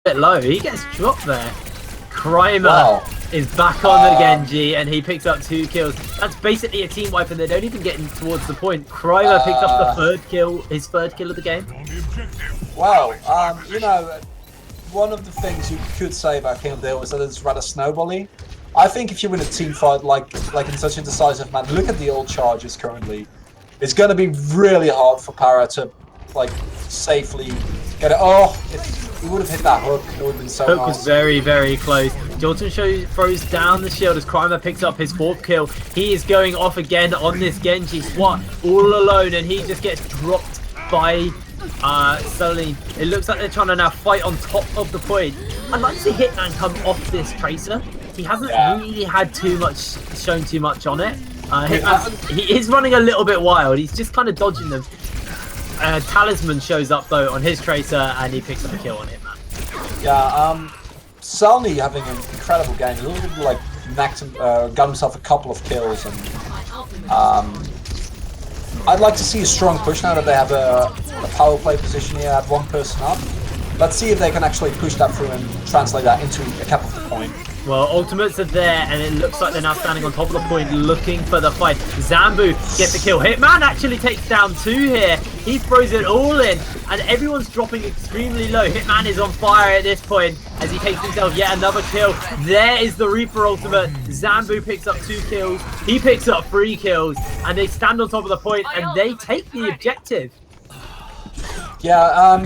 bit low. He gets dropped there. Krymer is back on the Genji, and he picks up 2 kills. That's basically a team wipe, and they don't even get in towards the point. Krymer picks up his third kill of the game. Wow, you know, one of the things you could say about King of the Hill is that it's rather snowbally. I think if you win a team fight like in such a decisive manner, look at the old charges currently. It's going to be really hard for Para to like safely get it. Oh, if he would have hit that hook, it would have been so nice. Hook was very, very close. Jordan throws down the shield as Krymer picks up his 4th kill. He is going off again on this Genji SWAT all alone, and he just gets dropped by Celine. It looks like they're trying to now fight on top of the point. I'd like to see Hitman come off this Tracer. He hasn't really had shown too much on it. He is running a little bit wild. He's just kind of dodging them. Talisman shows up though on his Tracer, and he picks up a kill on Hitman. Yeah, Salny having an incredible game. A little bit like got himself a couple of kills, and I'd like to see a strong push now that they have a power play position here, have 1 person up. Let's see if they can actually push that through and translate that into a cap of the point. Well, ultimates are there, and it looks like they're now standing on top of the point looking for the fight. Zambu gets the kill. Hitman actually takes down 2 here. He throws it all in, and everyone's dropping extremely low. Hitman is on fire at this point as he takes himself yet another kill. There is the Reaper ultimate. Zambu picks up 2 kills. He picks up 3 kills, and they stand on top of the point, and they take the objective. Yeah,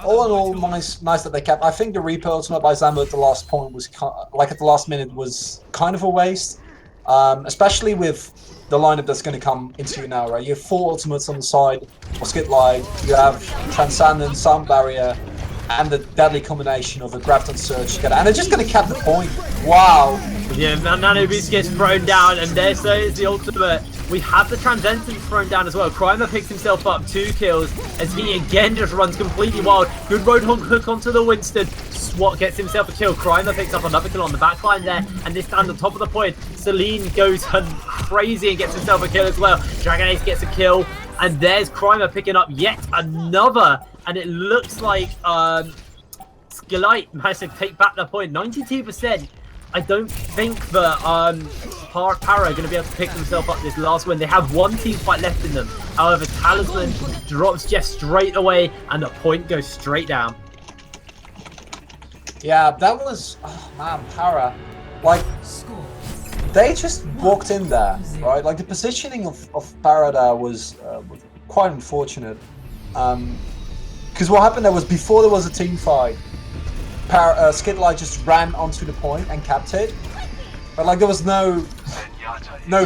all in all, nice that they kept. I think the Reaper ultimate by Zambo at the last point was, at the last minute, was kind of a waste. Especially with the lineup that's going to come into you now, right? You have 4 ultimates on the side for Skitlite, you have Transcendent, Sound Barrier, and the deadly combination of a Graviton Surge. And they're just going to cap the point. Wow. Yeah, Nano Beast gets thrown down, and there is the ultimate. We have the Transcendence thrown down as well. Krymer picks himself up 2 kills as he again just runs completely wild. Good Roadhog hook onto the Winston. SWAT gets himself a kill. Krymer picks up another kill on the backline there, and they stand on top of the point. Celine goes crazy and gets himself a kill as well. Dragon Ace gets a kill, and there's Krymer picking up yet another. And it looks like Skitlite managed to take back the point. 92%. I don't think that Para are going to be able to pick themselves up this last win. They have 1 team fight left in them. However, Talisman drops Jeff straight away, and the point goes straight down. Yeah, that was... Oh, man, Para. Like, they just walked in there, right? Like, the positioning of Para there was quite unfortunate. Because what happened there was, before there was a team fight, Skitlite just ran onto the point and capped it, but like there was no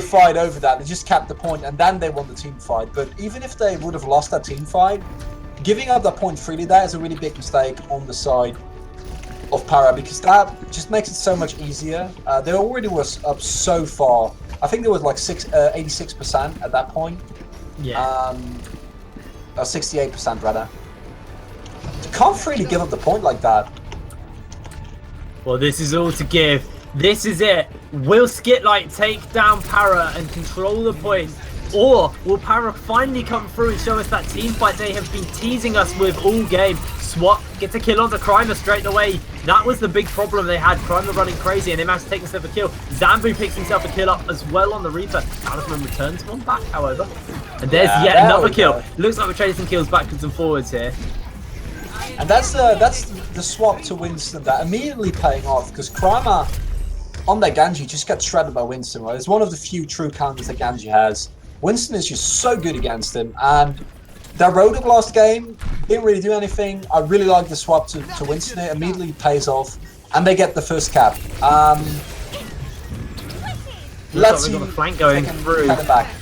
fight over that. They just capped the point, and then they won the team fight. But even if they would have lost that team fight, giving up that point freely there is a really big mistake on the side of Para, because that just makes it so much easier. They already was up so far. I think there was like 86% at that point. Yeah. 68% rather. You can't really give up the point like that. Well, this is all to give. This is it. Will Skitlite take down Para and control the point? Or will Para finally come through and show us that team fight they have been teasing us with all game? SWAT gets a kill onto Krymer straight away. That was the big problem they had. Krymer running crazy, and they managed to take himself a kill. Zambu picks himself a kill up as well on the Reaper. Talisman returns one back, however. And there's yet another kill. Looks like we're trading some kills backwards and forwards here. And that's the swap to Winston that immediately paying off, because Krymer on that Genji just got shredded by Winston, right? It's one of the few true counters that Genji has. Winston is just so good against him, and that Roadhog last game didn't really do anything. I really like the swap to Winston. It immediately pays off, and they get the first cap. Let's see. We've got a flank going through. Back.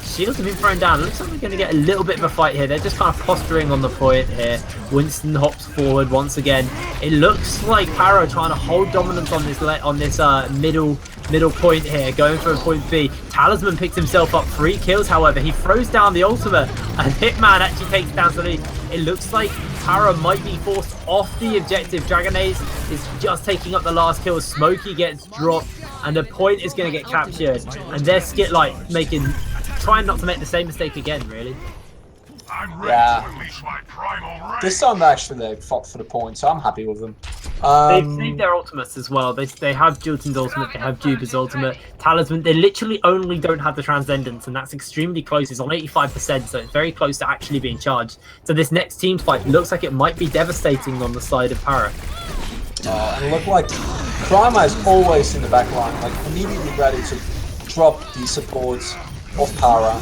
Shields have been thrown down. Looks like we're going to get a little bit of a fight here. They're just kind of posturing on the point here. Winston hops forward once again. It looks like Para trying to hold dominance on this middle point here, going for a point B. Talisman picks himself up 3 kills, however. He throws down the ultimate, and Hitman actually takes down Celine. It looks like Para might be forced off the objective. Dragon Ace is just taking up the last kill. Smokey gets dropped, and the point is going to get captured. And there's Skitlite trying not to make the same mistake again, really. Yeah. This time actually they fought for the point, so I'm happy with them. They've saved their ultimates as well. They have Jilton's ultimate, they have Juba's ultimate. Talisman, they literally only don't have the Transcendence, and that's extremely close. It's on 85%, so it's very close to actually being charged. So this next team fight looks like it might be devastating on the side of Para. And it looked like Krima is always in the back line, like immediately ready to drop the supports of Para.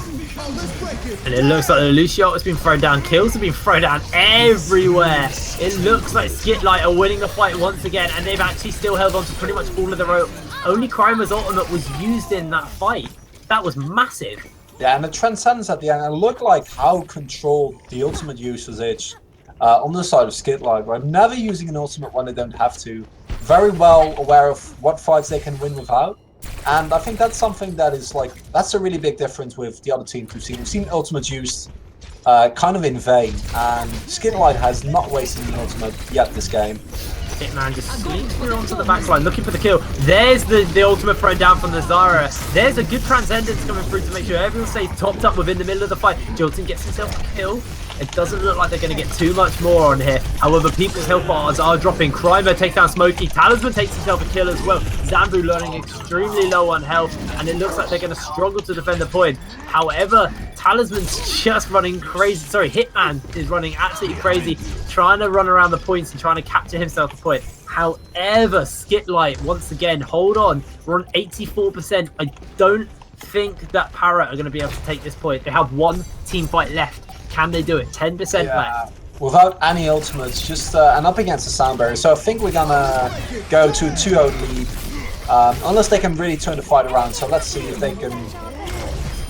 And it looks like the Lucio has been thrown down. Kills have been thrown down everywhere. It looks like Skitlite are winning the fight once again, and they've actually still held on to pretty much all of their own. Only Krima's ultimate was used in that fight. That was massive. Yeah, and the Transcendence at the end, and it looked like how controlled the ultimate users is on the side of Skitlite, right? Never using an ultimate when they don't have to. Very well aware of what fights they can win without. And I think that's something that is like, that's a really big difference with the other teams we've seen. We've seen ultimates used kind of in vain, and Skitlite has not wasted an ultimate yet this game. Hitman just sneaks through onto the backline, looking for the kill. There's the ultimate thrown down from the Zara. There's a good Transcendence coming through to make sure everyone stays topped up within the middle of the fight. Jilton gets himself a kill. It doesn't look like they're going to get too much more on here. However, people's health bars are dropping. Krimer takes down Smokey. Talisman takes himself a kill as well. Zambu running extremely low on health, and it looks like they're going to struggle to defend the point. However, Talisman's just running crazy. Sorry, Hitman is running absolutely crazy, trying to run around the points and trying to capture himself a point. However, Skitlite, once again, hold on. We're on 84%. I don't think that Para are going to be able to take this point. They have one team fight left. Can they do it? 10% left. Without any ultimates, just and up against the sound barrier. So I think we're gonna go to a 2-0 lead, unless they can really turn the fight around. So let's see if they can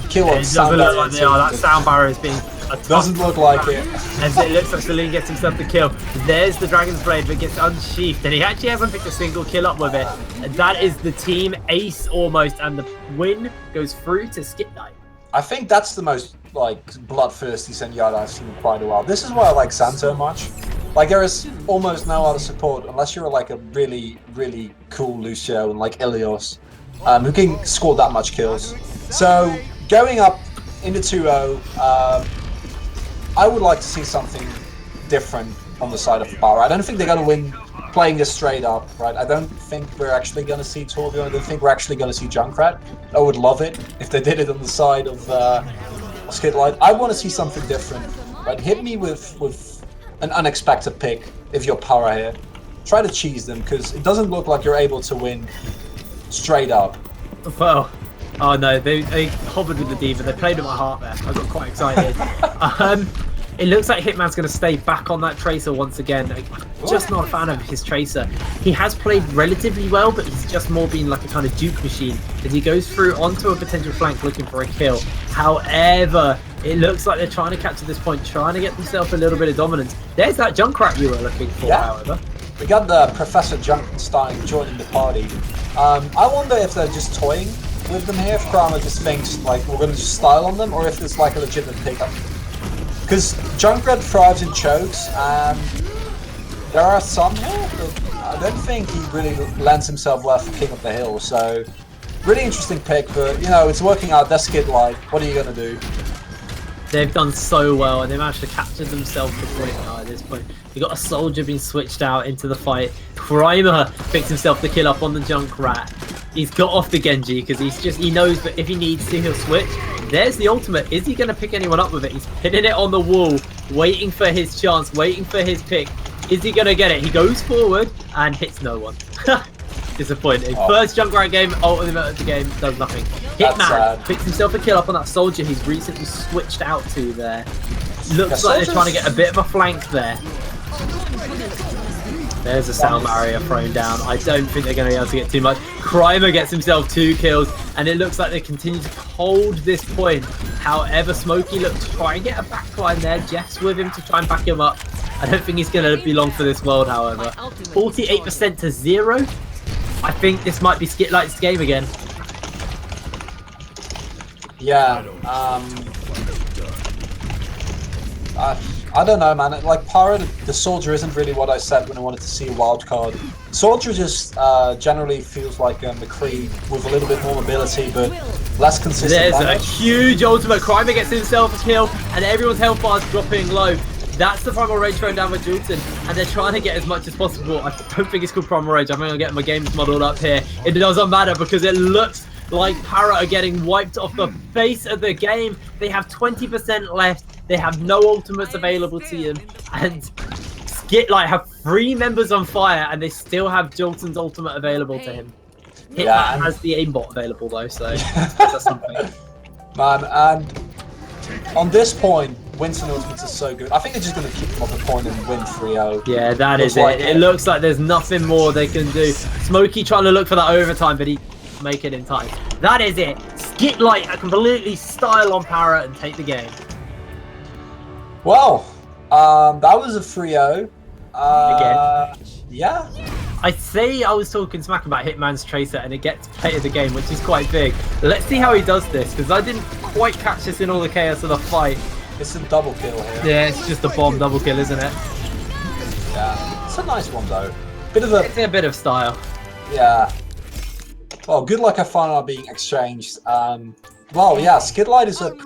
kill It doesn't look like they are. That sound barrier is being doesn't look like it. As it looks like Celine gets himself the kill. There's the Dragon's Blade, but gets unsheathed, and he actually hasn't picked a single kill up with it. And that is the team ace almost, and the win goes through to Skitlite. I think that's the most like bloodthirsty Zenyatta I've seen in quite a while. This is why I like Sam so much. Like there is almost no other support unless you're like a really, really cool Lucio and like Ilios, who can score that much kills. So going up into 2-0, I would like to see something different on the side of Para. I don't think they're going to win playing this straight up, right? I don't think we're actually going to see Torbjorn. I don't think we're actually going to see Junkrat. I would love it if they did it on the side of Skitlite. I want to see something different, right? Hit me with an unexpected pick if you're Para here. Try to cheese them, because it doesn't look like you're able to win straight up. Well, oh no, they hovered with the Diva. They played at my heart there. I got quite excited. It looks like Hitman's going to stay back on that Tracer once again. I'm just not a fan of his Tracer. He has played relatively well, but he's just more been like a kind of Duke machine as he goes through onto a potential flank looking for a kill. However, it looks like they're trying to capture this point, trying to get themselves a little bit of dominance. There's that Junkrat you were looking for, however. We got the Professor Junkenstein joining the party. I wonder if they're just toying with them here, if Krama just thinks like we're going to just style on them, or if it's like a legitimate pickup. Because Junkrat thrives in chokes, and there are some here, but I don't think he really lends himself well for King of the Hill. So, really interesting pick, but you know, it's working out. That's Skitlite. What are you going to do? They've done so well, and they managed to capture themselves the point now at this point. They got a soldier being switched out into the fight. Krimer picks himself the kill up on the Junkrat. He's got off the Genji because he knows that if he needs to, he'll switch. There's the ultimate. Is he going to pick anyone up with it? He's pinning it on the wall, waiting for his chance, waiting for his pick. Is he going to get it? He goes forward and hits no one. Disappointing. Oh. First Junkrat game, ultimate of the game, does nothing. Hitman picks himself a kill up on that soldier he's recently switched out to there. Looks like they're trying to get a bit of a flank there. There's a sound barrier thrown down. I don't think they're going to be able to get too much. Krimer gets himself 2 kills, and it looks like they continue to hold this point. However, Smokey looks to try and get a backline there. Jeff's with him to try and back him up. I don't think he's going to be long for this world, however. 48% to 0. I think this might be Skitlite's game again. I don't know, man. Like, Para, the soldier isn't really what I said when I wanted to see a wild card. Soldier just generally feels like McCree with a little bit more mobility, but less consistent There's damage. a huge ultimate. Crimer gets himself a kill, and everyone's health bar is dropping low. That's the Primal Rage thrown down with Jolton, and they're trying to get as much as possible. I don't think it's called Primal Rage. I'm going to get my games muddled up here. It doesn't matter because it looks like Para are getting wiped off the face of the game. They have 20% left. They have no ultimates available to them, and Skitlite have 3 members on fire, and they still have Jolton's ultimate available to him. Hitman has the aimbot available though, so that's something. Man, and on this point, Winston ultimates are so good. I think they're just going to keep them off the point and win 3-0. Yeah, that is it. It looks like there's nothing more they can do. Smokey trying to look for that overtime, but he can't make it in time. That is it. Skitlite completely style on Para and take the game. Well, that was a 3-0. Again. Yeah. I say I was talking smack about Hitman's Tracer and it gets player of the game, which is quite big. Let's see how he does this, because I didn't quite catch this in all the chaos of the fight. It's a double kill here. Yeah, it's just a bomb double kill, isn't it? Yeah. It's a nice one, though. It's a bit of style. Yeah. Well, good luck have fun are being exchanged. Well, yeah, Skitlite is a...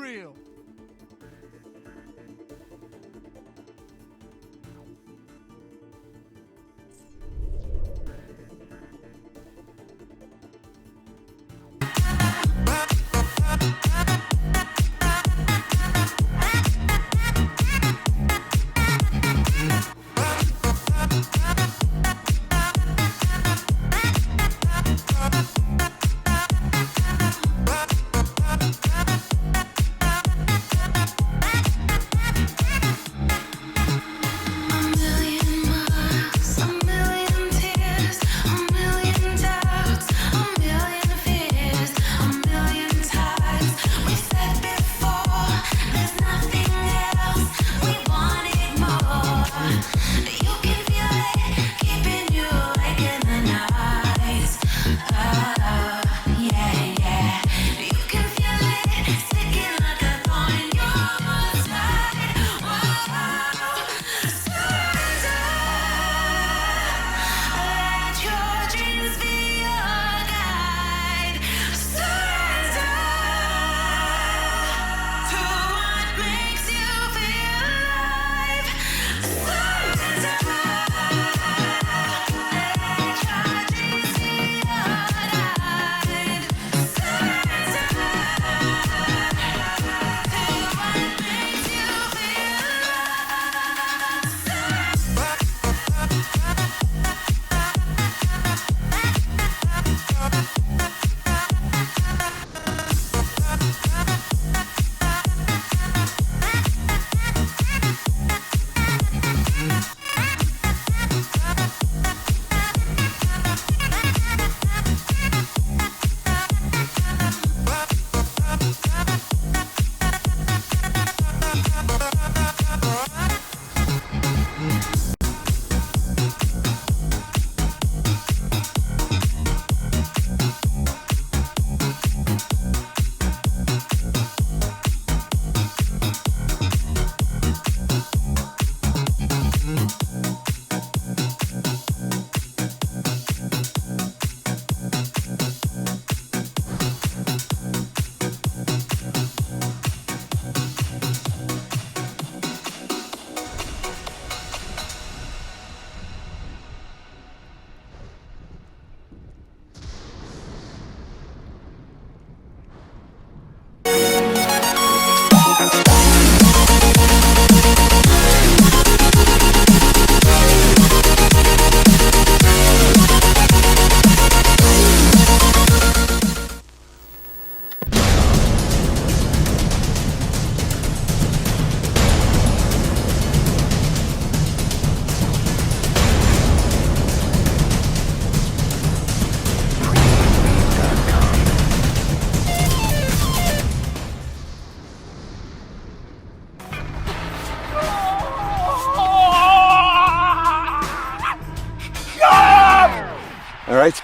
All right,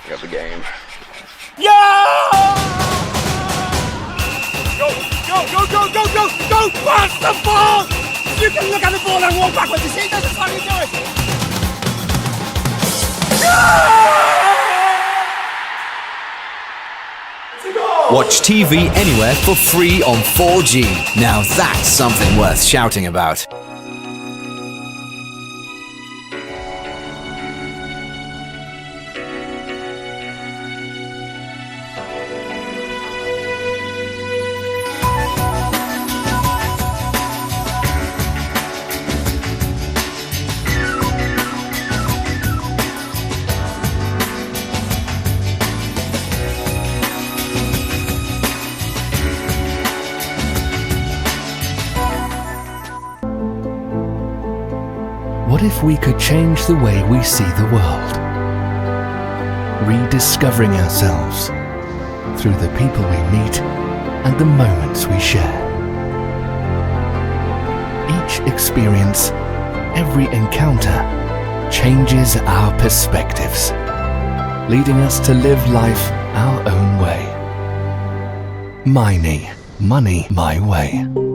we got the game. Yeah! Go, go, go, go, go, go, go! Pass the ball! You can look at the ball and walk backwards. You see, that's just how you do it. Watch TV anywhere for free on 4G. Now that's something worth shouting about. What if we could change the way we see the world? Rediscovering ourselves through the people we meet and the moments we share. Each experience, every encounter, changes our perspectives, leading us to live life our own way. Money my way.